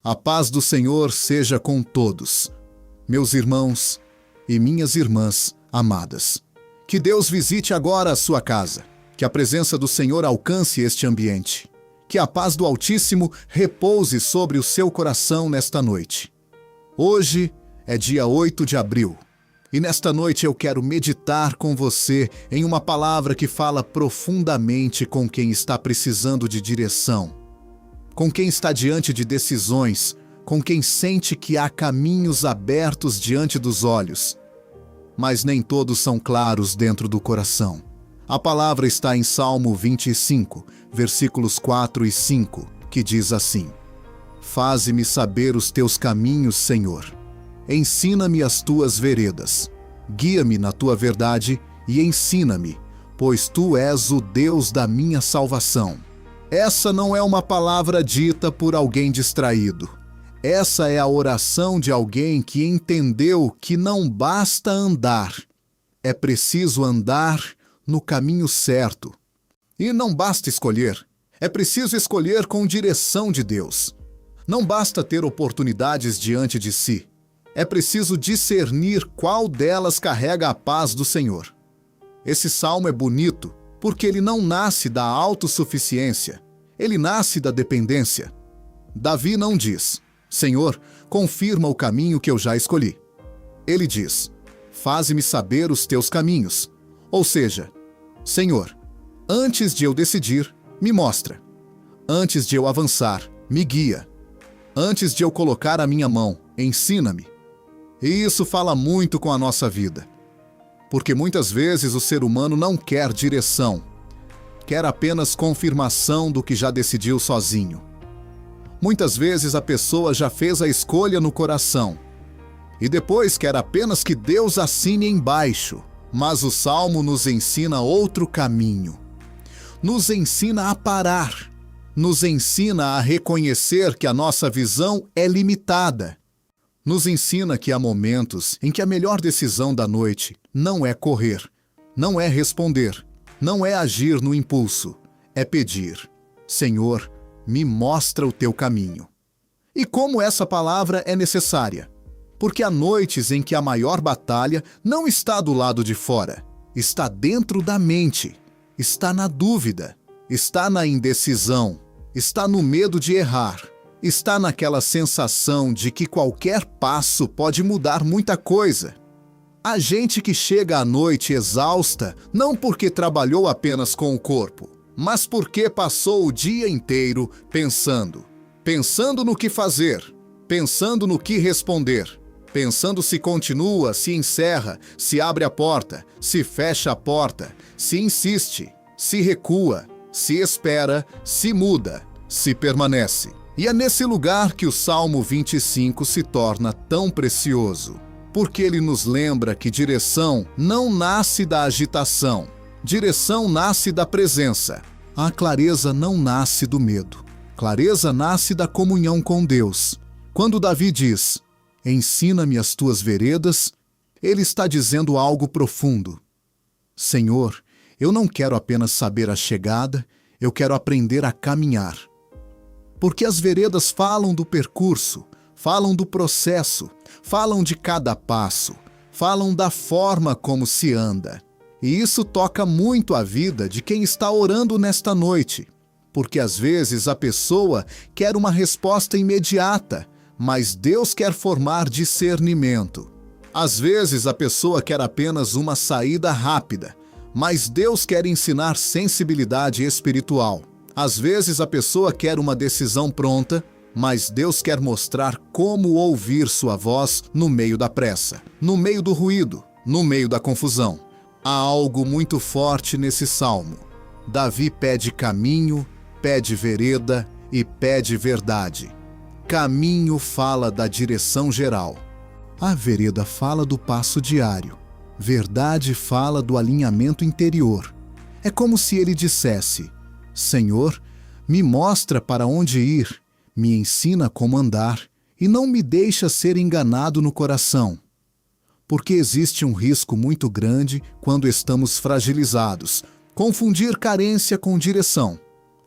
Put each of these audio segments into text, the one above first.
A paz do Senhor seja com todos, meus irmãos e minhas irmãs amadas. Que Deus visite agora a sua casa, que a presença do Senhor alcance este ambiente, que a paz do Altíssimo repouse sobre o seu coração nesta noite. Hoje é dia 8 de abril, e nesta noite eu quero meditar com você em uma palavra que fala profundamente com quem está precisando de direção, com quem está diante de decisões, com quem sente que há caminhos abertos diante dos olhos, mas nem todos são claros dentro do coração. A palavra está em Salmo 25, versículos 4 e 5, que diz assim: Faze-me saber os teus caminhos, Senhor. Ensina-me as tuas veredas. Guia-me na tua verdade e ensina-me, pois tu és o Deus da minha salvação. Essa não é uma palavra dita por alguém distraído. Essa é a oração de alguém que entendeu que não basta andar. É preciso andar no caminho certo. E não basta escolher. É preciso escolher com direção de Deus. Não basta ter oportunidades diante de si. É preciso discernir qual delas carrega a paz do Senhor. Esse salmo é bonito porque ele não nasce da autossuficiência, ele nasce da dependência. Davi não diz: Senhor, confirma o caminho que eu já escolhi. Ele diz: Faze-me saber os teus caminhos. Ou seja, Senhor, antes de eu decidir, me mostra. Antes de eu avançar, me guia. Antes de eu colocar a minha mão, ensina-me. E isso fala muito com a nossa vida. Porque muitas vezes o ser humano não quer direção, quer apenas confirmação do que já decidiu sozinho. Muitas vezes a pessoa já fez a escolha no coração e depois quer apenas que Deus assine embaixo. Mas o Salmo nos ensina outro caminho. Nos ensina a parar. Nos ensina a reconhecer que a nossa visão é limitada. Nos ensina que há momentos em que a melhor decisão da noite não é correr, não é responder, não é agir no impulso, é pedir: Senhor, me mostra o teu caminho. E como essa palavra é necessária? Porque há noites em que a maior batalha não está do lado de fora, está dentro da mente, está na dúvida, está na indecisão, está no medo de errar, está naquela sensação de que qualquer passo pode mudar muita coisa. Há gente que chega à noite exausta não porque trabalhou apenas com o corpo, mas porque passou o dia inteiro pensando no que fazer, pensando no que responder, pensando se continua, se encerra, se abre a porta, se fecha a porta, se insiste, se recua, se espera, se muda, se permanece. E é nesse lugar que o Salmo 25 se torna tão precioso, porque ele nos lembra que direção não nasce da agitação, direção nasce da presença. A clareza não nasce do medo, clareza nasce da comunhão com Deus. Quando Davi diz: Ensina-me as tuas veredas, ele está dizendo algo profundo. Senhor, eu não quero apenas saber a chegada, eu quero aprender a caminhar. Porque as veredas falam do percurso, falam do processo, falam de cada passo, falam da forma como se anda. E isso toca muito a vida de quem está orando nesta noite, porque às vezes a pessoa quer uma resposta imediata, mas Deus quer formar discernimento. Às vezes a pessoa quer apenas uma saída rápida, mas Deus quer ensinar sensibilidade espiritual. Às vezes a pessoa quer uma decisão pronta, mas Deus quer mostrar como ouvir sua voz no meio da pressa, no meio do ruído, no meio da confusão. Há algo muito forte nesse salmo. Davi pede caminho, pede vereda e pede verdade. Caminho fala da direção geral. A vereda fala do passo diário. Verdade fala do alinhamento interior. É como se ele dissesse: Senhor, me mostra para onde ir, me ensina como andar e não me deixa ser enganado no coração. Porque existe um risco muito grande quando estamos fragilizados, confundir carência com direção,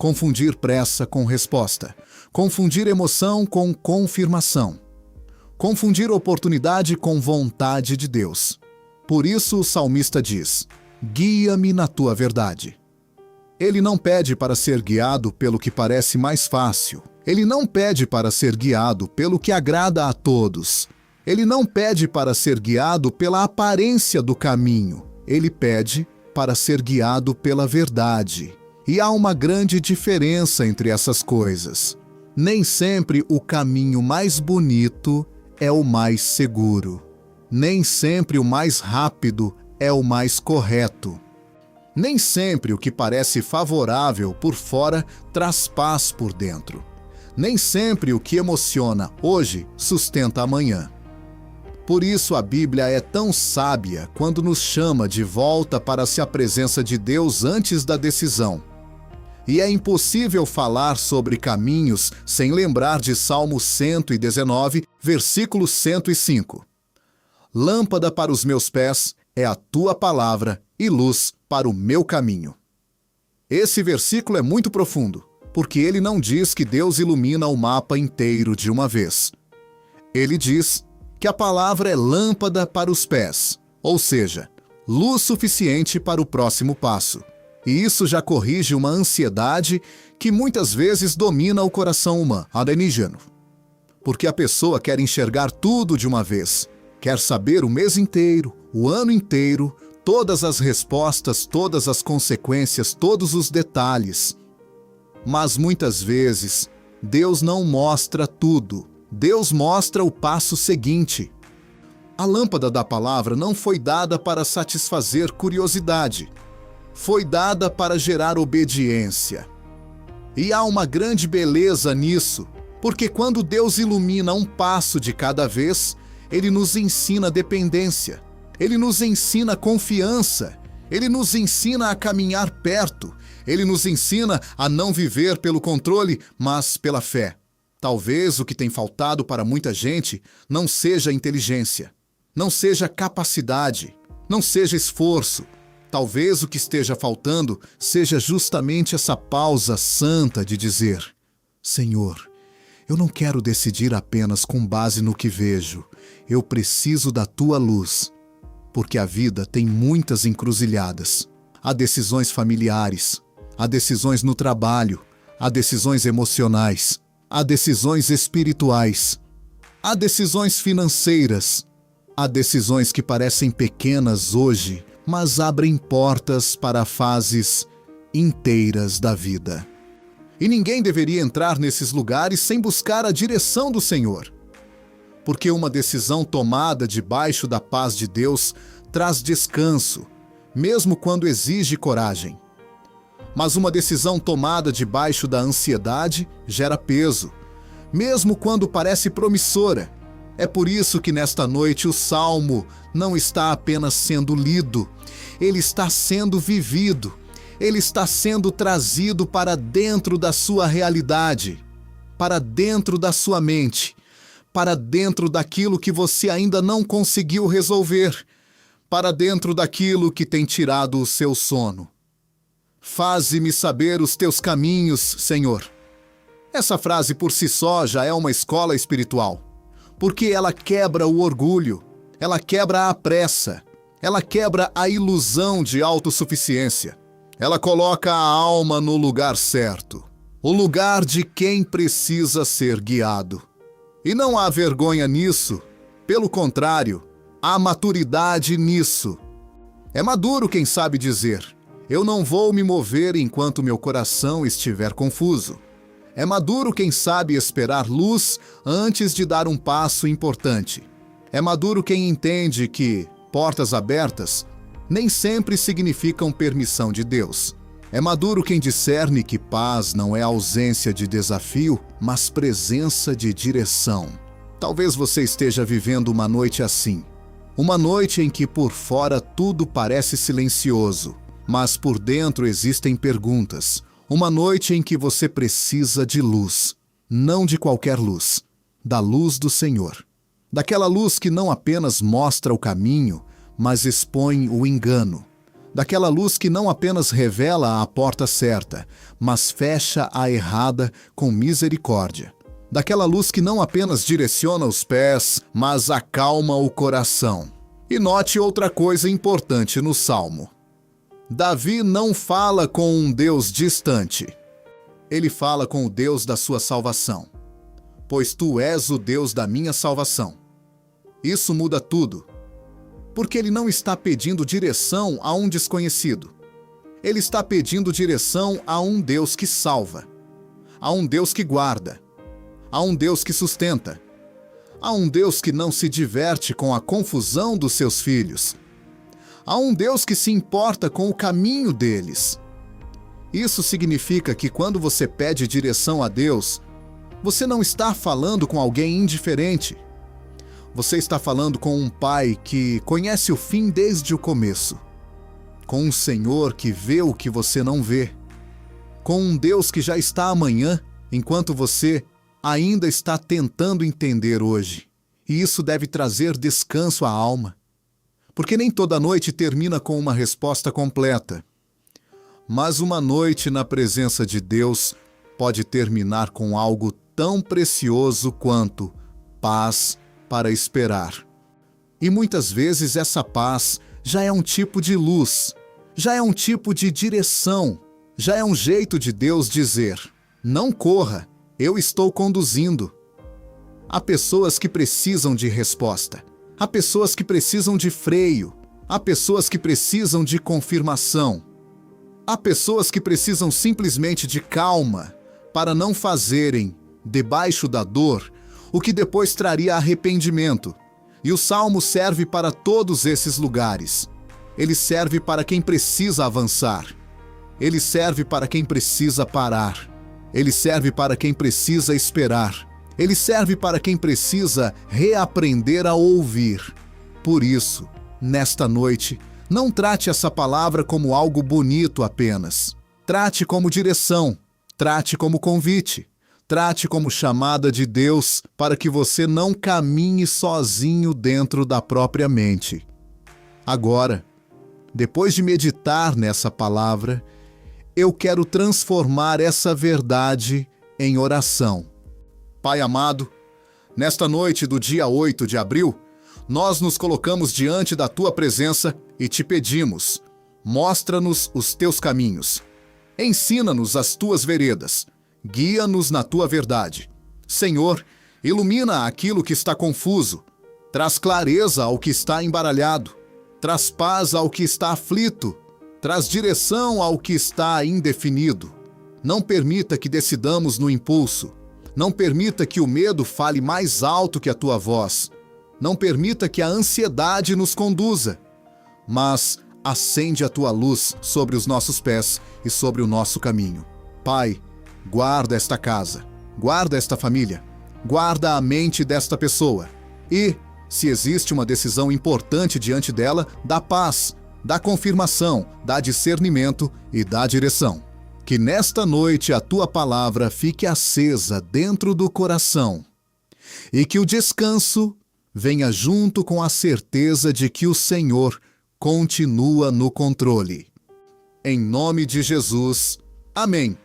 confundir pressa com resposta, confundir emoção com confirmação, confundir oportunidade com vontade de Deus. Por isso o salmista diz: guia-me na tua verdade. Ele não pede para ser guiado pelo que parece mais fácil. Ele não pede para ser guiado pelo que agrada a todos. Ele não pede para ser guiado pela aparência do caminho. Ele pede para ser guiado pela verdade. E há uma grande diferença entre essas coisas. Nem sempre o caminho mais bonito é o mais seguro. Nem sempre o mais rápido é o mais correto. Nem sempre o que parece favorável por fora traz paz por dentro. Nem sempre o que emociona hoje sustenta amanhã. Por isso a Bíblia é tão sábia quando nos chama de volta para a presença de Deus antes da decisão. E é impossível falar sobre caminhos sem lembrar de Salmo 119, versículo 105. Lâmpada para os meus pés é a tua palavra e luz para o meu caminho. Esse versículo é muito profundo, porque ele não diz que Deus ilumina o mapa inteiro de uma vez. Ele diz que a palavra é lâmpada para os pés, ou seja, luz suficiente para o próximo passo. E isso já corrige uma ansiedade que muitas vezes domina o coração humano, alienígeno. Porque a pessoa quer enxergar tudo de uma vez, quer saber o mês inteiro, o ano inteiro, todas as respostas, todas as consequências, todos os detalhes. Mas muitas vezes, Deus não mostra tudo. Deus mostra o passo seguinte. A lâmpada da palavra não foi dada para satisfazer curiosidade. Foi dada para gerar obediência. E há uma grande beleza nisso, porque quando Deus ilumina um passo de cada vez, Ele nos ensina dependência. Ele nos ensina confiança, Ele nos ensina a caminhar perto, Ele nos ensina a não viver pelo controle, mas pela fé. Talvez o que tem faltado para muita gente não seja inteligência, não seja capacidade, não seja esforço. Talvez o que esteja faltando seja justamente essa pausa santa de dizer: Senhor, eu não quero decidir apenas com base no que vejo, eu preciso da tua luz. Porque a vida tem muitas encruzilhadas. Há decisões familiares, há decisões no trabalho, há decisões emocionais, há decisões espirituais, há decisões financeiras, há decisões que parecem pequenas hoje, mas abrem portas para fases inteiras da vida. E ninguém deveria entrar nesses lugares sem buscar a direção do Senhor. Porque uma decisão tomada debaixo da paz de Deus traz descanso, mesmo quando exige coragem. Mas uma decisão tomada debaixo da ansiedade gera peso, mesmo quando parece promissora. É por isso que nesta noite o Salmo não está apenas sendo lido, ele está sendo vivido, ele está sendo trazido para dentro da sua realidade, para dentro da sua mente, para dentro daquilo que você ainda não conseguiu resolver, para dentro daquilo que tem tirado o seu sono. Faze-me saber os teus caminhos, Senhor. Essa frase por si só já é uma escola espiritual, porque ela quebra o orgulho, ela quebra a pressa, ela quebra a ilusão de autossuficiência. Ela coloca a alma no lugar certo, o lugar de quem precisa ser guiado. E não há vergonha nisso, pelo contrário, há maturidade nisso. É maduro quem sabe dizer: eu não vou me mover enquanto meu coração estiver confuso. É maduro quem sabe esperar luz antes de dar um passo importante. É maduro quem entende que portas abertas nem sempre significam permissão de Deus. É maduro quem discerne que paz não é ausência de desafio, mas presença de direção. Talvez você esteja vivendo uma noite assim. Uma noite em que por fora tudo parece silencioso, mas por dentro existem perguntas. Uma noite em que você precisa de luz, não de qualquer luz, da luz do Senhor. Daquela luz que não apenas mostra o caminho, mas expõe o engano. daquela luz que não apenas revela a porta certa, mas fecha a errada com misericórdia. Daquela luz que não apenas direciona os pés, mas acalma o coração. E note outra coisa importante no Salmo. Davi não fala com um Deus distante. Ele fala com o Deus da sua salvação. Pois tu és o Deus da minha salvação. Isso muda tudo. Porque ele não está pedindo direção a um desconhecido. Ele está pedindo direção a um Deus que salva, a um Deus que guarda, a um Deus que sustenta, a um Deus que não se diverte com a confusão dos seus filhos, a um Deus que se importa com o caminho deles. Isso significa que quando você pede direção a Deus, você não está falando com alguém indiferente. Você está falando com um pai que conhece o fim desde o começo. Com um Senhor que vê o que você não vê. Com um Deus que já está amanhã, enquanto você ainda está tentando entender hoje. E isso deve trazer descanso à alma. Porque nem toda noite termina com uma resposta completa. Mas uma noite na presença de Deus pode terminar com algo tão precioso quanto paz para esperar. E muitas vezes essa paz já é um tipo de luz, já é um tipo de direção, já é um jeito de Deus dizer: não corra, eu estou conduzindo. Há pessoas que precisam de resposta, há pessoas que precisam de freio, há pessoas que precisam de confirmação, há pessoas que precisam simplesmente de calma para não fazerem, debaixo da dor, o que depois traria arrependimento. E o Salmo serve para todos esses lugares. Ele serve para quem precisa avançar. Ele serve para quem precisa parar. Ele serve para quem precisa esperar. Ele serve para quem precisa reaprender a ouvir. Por isso, nesta noite, não trate essa palavra como algo bonito apenas. Trate como direção. Trate como convite. Trate como chamada de Deus para que você não caminhe sozinho dentro da própria mente. Agora, depois de meditar nessa palavra, eu quero transformar essa verdade em oração. Pai amado, nesta noite do dia 8 de abril, nós nos colocamos diante da Tua presença e te pedimos: mostra-nos os Teus caminhos, ensina-nos as Tuas veredas, guia-nos na Tua verdade. Senhor, ilumina aquilo que está confuso, traz clareza ao que está embaralhado, traz paz ao que está aflito, traz direção ao que está indefinido. Não permita que decidamos no impulso, não permita que o medo fale mais alto que a Tua voz, não permita que a ansiedade nos conduza, mas acende a Tua luz sobre os nossos pés e sobre o nosso caminho. Pai, guarda esta casa, guarda esta família, guarda a mente desta pessoa e, se existe uma decisão importante diante dela, dá paz, dá confirmação, dá discernimento e dá direção. Que nesta noite a Tua palavra fique acesa dentro do coração e que o descanso venha junto com a certeza de que o Senhor continua no controle. Em nome de Jesus, amém.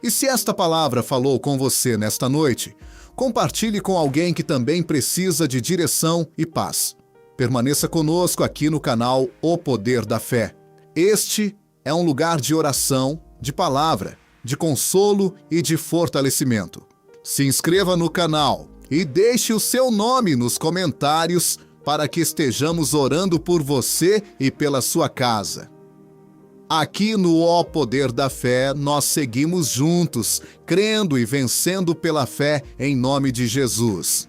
E se esta palavra falou com você nesta noite, compartilhe com alguém que também precisa de direção e paz. Permaneça conosco aqui no canal O Poder da Fé. Este é um lugar de oração, de palavra, de consolo e de fortalecimento. Se inscreva no canal e deixe o seu nome nos comentários para que estejamos orando por você e pela sua casa. Aqui no O Poder da Fé, nós seguimos juntos, crendo e vencendo pela fé em nome de Jesus.